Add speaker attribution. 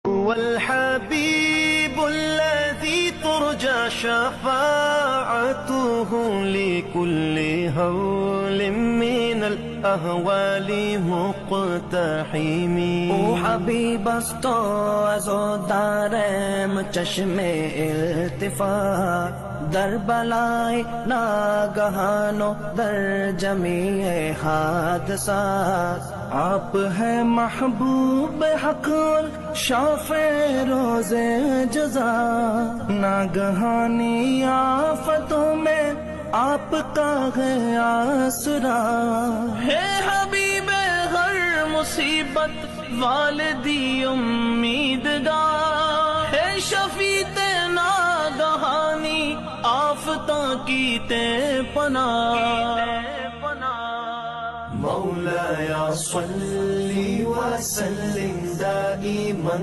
Speaker 1: هو الحبيب الذي ترجى شفاعته لكل هول من الأهوال مقتحم.
Speaker 2: او حبیب است و از و دارم چشم التفات، در بلای ناگہان و در جمیع حادثات. آپ ہے محبوب حق اور شافع روز جزا، ناگہانی آفتوں میں آپ کا ہے آسرا. ہے حبیب ہر مصیبت والدی امیدگار، ہے شفیع ناگہانی آفتوں کی تے پناہ.
Speaker 1: مولاي صل وسلم دائما